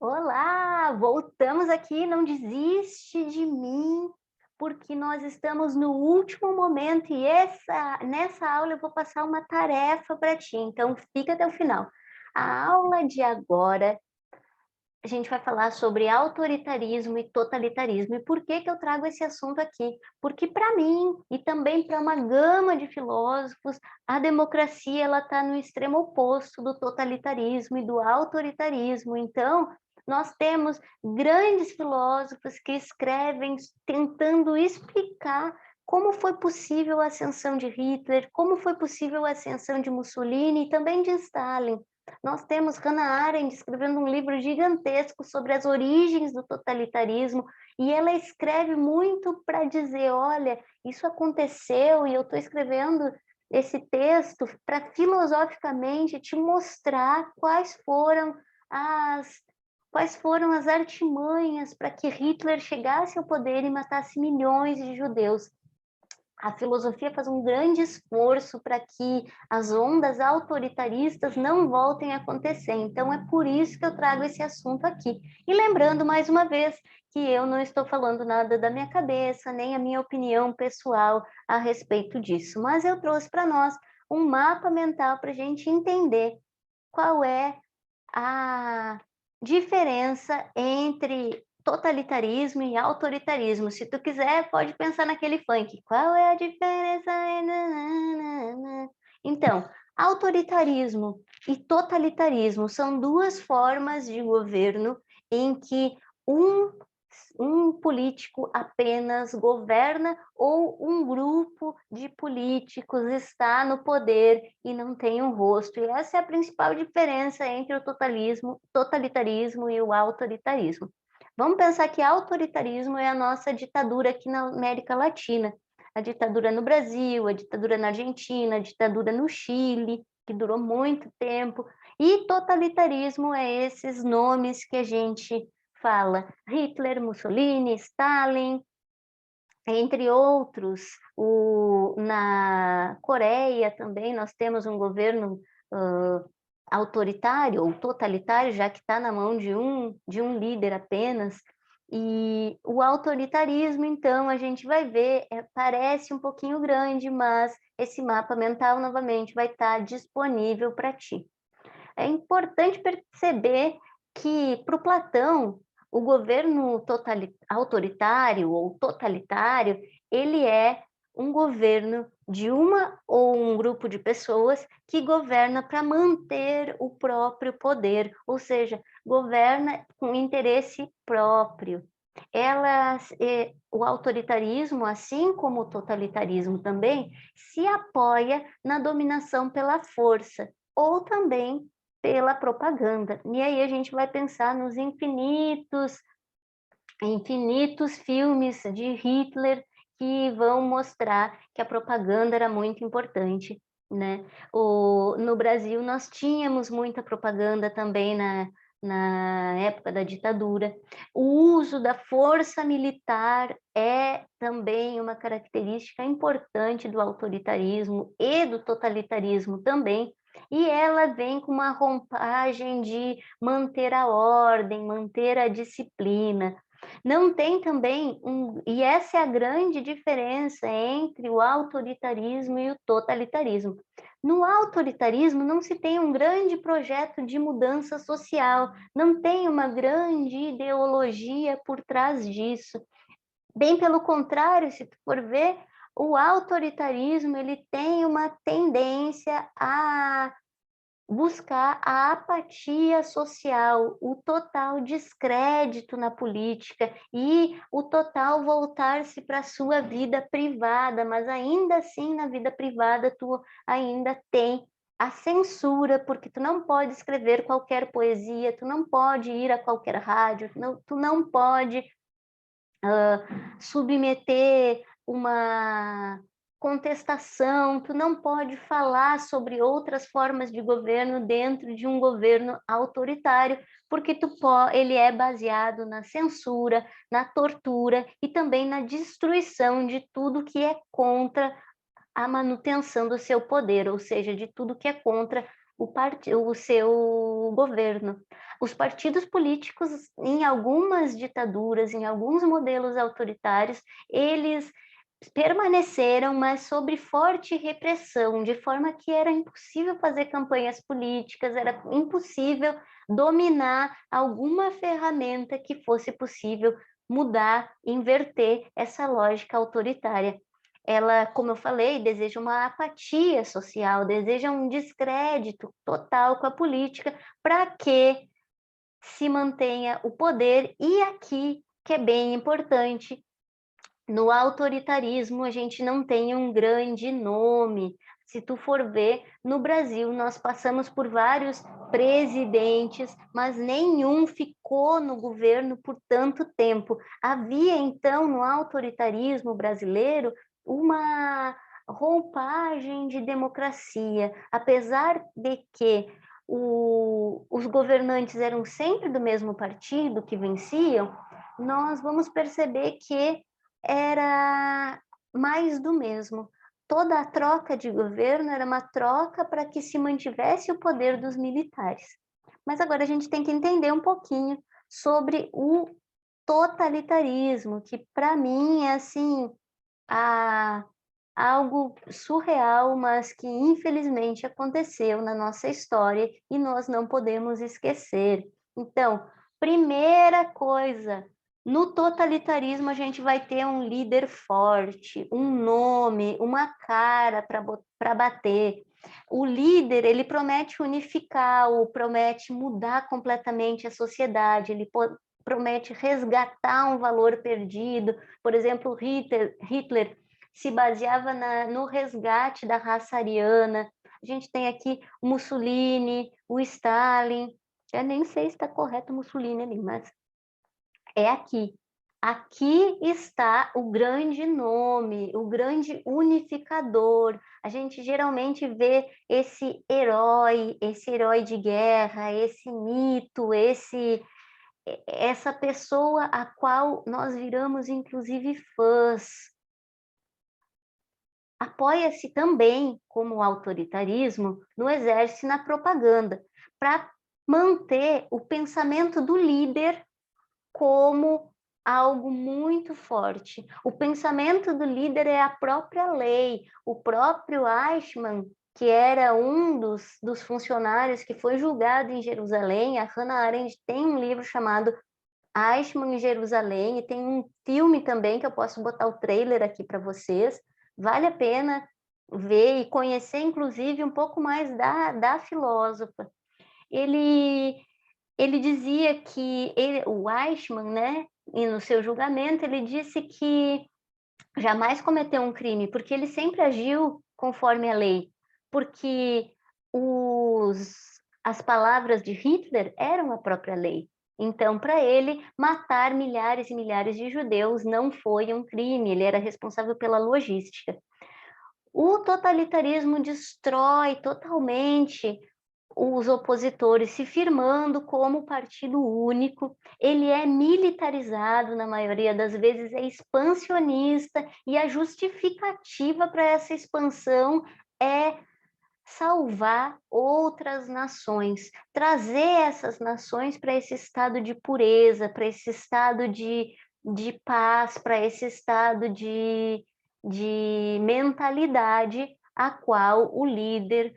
Olá, voltamos aqui, não desiste de mim, porque nós estamos no último momento e nessa aula eu vou passar uma tarefa para ti, então fica até o final. A aula de agora, a gente vai falar sobre autoritarismo e totalitarismo. E por que que eu trago esse assunto aqui? Porque para mim, e também para uma gama de filósofos, a democracia ela está no extremo oposto do totalitarismo e do autoritarismo. Então, nós temos grandes filósofos que escrevem tentando explicar como foi possível a ascensão de Hitler, como foi possível a ascensão de Mussolini e também de Stalin. Nós temos Hannah Arendt escrevendo um livro gigantesco sobre as origens do totalitarismo, e ela escreve muito para dizer, olha, isso aconteceu e eu estou escrevendo esse texto para filosoficamente te mostrar quais foram as artimanhas para que Hitler chegasse ao poder e matasse milhões de judeus. A filosofia faz um grande esforço para que as ondas autoritaristas não voltem a acontecer. Então, é por isso que eu trago esse assunto aqui. E lembrando, mais uma vez, que eu não estou falando nada da minha cabeça, nem a minha opinião pessoal a respeito disso, mas eu trouxe para nós um mapa mental para a gente entender qual é a diferença entre totalitarismo e autoritarismo. Se tu quiser, pode pensar naquele funk. Qual é a diferença? Então, autoritarismo e totalitarismo são duas formas de governo em que um um político apenas governa ou um grupo de políticos está no poder e não tem um rosto. E essa é a principal diferença entre o totalitarismo e o autoritarismo. Vamos pensar que autoritarismo é a nossa ditadura aqui na América Latina. A ditadura no Brasil, a ditadura na Argentina, a ditadura no Chile, que durou muito tempo. E totalitarismo é esses nomes que a gente fala, Hitler, Mussolini, Stalin, entre outros. Na Coreia também nós temos um governo autoritário ou totalitário, já que está na mão de um líder apenas. E o autoritarismo, então, a gente vai ver, parece um pouquinho grande, mas esse mapa mental, novamente, vai estar disponível para ti. É importante perceber que, para o Platão, o governo autoritário ou totalitário, ele é um governo de uma ou um grupo de pessoas que governa para manter o próprio poder, ou seja, governa com interesse próprio. O autoritarismo, assim como o totalitarismo também, se apoia na dominação pela força, ou também pela propaganda. E aí a gente vai pensar nos infinitos filmes de Hitler que vão mostrar que a propaganda era muito importante, né? No Brasil nós tínhamos muita propaganda também na época da ditadura. O uso da força militar é também uma característica importante do autoritarismo e do totalitarismo também, e ela vem com uma roupagem de manter a ordem, manter a disciplina. Não tem também e essa é a grande diferença entre o autoritarismo e o totalitarismo. No autoritarismo não se tem um grande projeto de mudança social, não tem uma grande ideologia por trás disso. Bem pelo contrário, se tu for ver, o autoritarismo ele tem uma tendência a buscar a apatia social, o total descrédito na política e o total voltar-se para a sua vida privada, mas ainda assim na vida privada tu ainda tem a censura, porque tu não pode escrever qualquer poesia, tu não pode ir a qualquer rádio, tu não pode submeter uma contestação, tu não pode falar sobre outras formas de governo dentro de um governo autoritário, porque ele é baseado na censura, na tortura e também na destruição de tudo que é contra a manutenção do seu poder, ou seja, de tudo que é contra o seu governo. Os partidos políticos, em algumas ditaduras, em alguns modelos autoritários, eles permaneceram, mas sob forte repressão, de forma que era impossível fazer campanhas políticas, era impossível dominar alguma ferramenta que fosse possível mudar, inverter essa lógica autoritária. Ela, como eu falei, deseja uma apatia social, deseja um descrédito total com a política para que se mantenha o poder. E aqui, que é bem importante, no autoritarismo a gente não tem um grande nome. Se tu for ver, no Brasil nós passamos por vários presidentes, mas nenhum ficou no governo por tanto tempo. Havia então no autoritarismo brasileiro uma roupagem de democracia, apesar de que os governantes eram sempre do mesmo partido que venciam, nós vamos perceber que era mais do mesmo. Toda a troca de governo era uma troca para que se mantivesse o poder dos militares. Mas agora a gente tem que entender um pouquinho sobre o totalitarismo, que para mim é assim, algo surreal, mas que infelizmente aconteceu na nossa história e nós não podemos esquecer. Então, primeira coisa, no totalitarismo a gente vai ter um líder forte, um nome, uma cara para bater. O líder, ele promete unificar, ou promete mudar completamente a sociedade, ele promete resgatar um valor perdido. Por exemplo, Hitler se baseava no resgate da raça ariana. A gente tem aqui o Mussolini, o Stalin. Eu nem sei se está correto o Mussolini ali, mas é aqui. Aqui está o grande nome, o grande unificador. A gente geralmente vê esse herói de guerra, esse mito, essa pessoa a qual nós viramos inclusive fãs. Apoia-se também, como o autoritarismo, no exército e na propaganda, para manter o pensamento do líder como algo muito forte. O pensamento do líder é a própria lei. O próprio Eichmann, que era um dos funcionários que foi julgado em Jerusalém, a Hannah Arendt tem um livro chamado Eichmann em Jerusalém, e tem um filme também, que eu posso botar o trailer aqui para vocês. Vale a pena ver e conhecer, inclusive, um pouco mais da filósofa. Ele dizia que o Eichmann, né, e no seu julgamento, ele disse que jamais cometeu um crime, porque ele sempre agiu conforme a lei, porque as palavras de Hitler eram a própria lei. Então, para ele, matar milhares e milhares de judeus não foi um crime, ele era responsável pela logística. O totalitarismo destrói totalmente os opositores, se firmando como partido único. Ele é militarizado na maioria das vezes, é expansionista, e a justificativa para essa expansão é salvar outras nações, trazer essas nações para esse estado de pureza, para esse estado de paz, para esse estado de mentalidade a qual o líder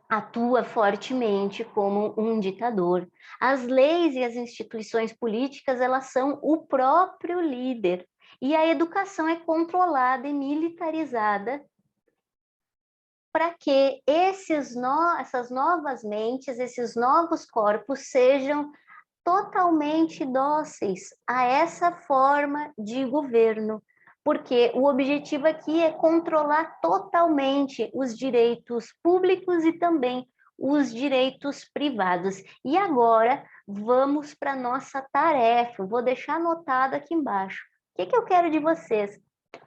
atua fortemente como um ditador. As leis e as instituições políticas, elas são o próprio líder. E a educação é controlada e militarizada para que essas novas mentes, esses novos corpos sejam totalmente dóceis a essa forma de governo, porque o objetivo aqui é controlar totalmente os direitos públicos e também os direitos privados. E agora vamos para a nossa tarefa. Vou deixar anotado aqui embaixo. O que eu quero de vocês?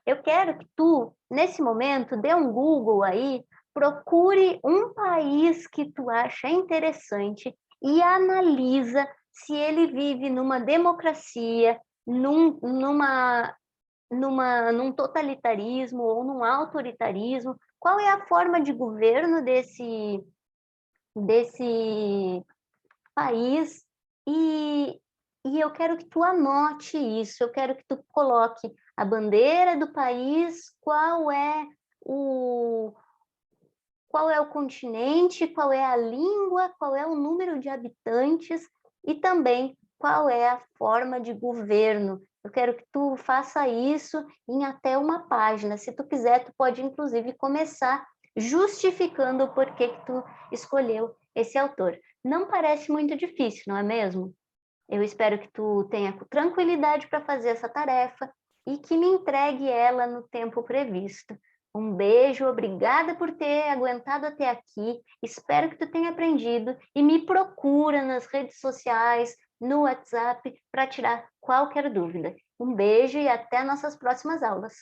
Eu quero que tu, nesse momento, dê um Google aí, procure um país que tu acha interessante e analisa se ele vive numa democracia, num totalitarismo ou num autoritarismo. Qual é a forma de governo desse país, e eu quero que tu anote isso, eu quero que tu coloque a bandeira do país, qual é o continente, qual é a língua, qual é o número de habitantes e também qual é a forma de governo. Eu quero que tu faça isso em até uma página. Se tu quiser, tu pode inclusive começar justificando o porquê que tu escolheu esse autor. Não parece muito difícil, não é mesmo? Eu espero que tu tenha tranquilidade para fazer essa tarefa e que me entregue ela no tempo previsto. Um beijo, obrigada por ter aguentado até aqui. Espero que tu tenha aprendido e me procura nas redes sociais, no WhatsApp, para tirar qualquer dúvida. Um beijo e até nossas próximas aulas.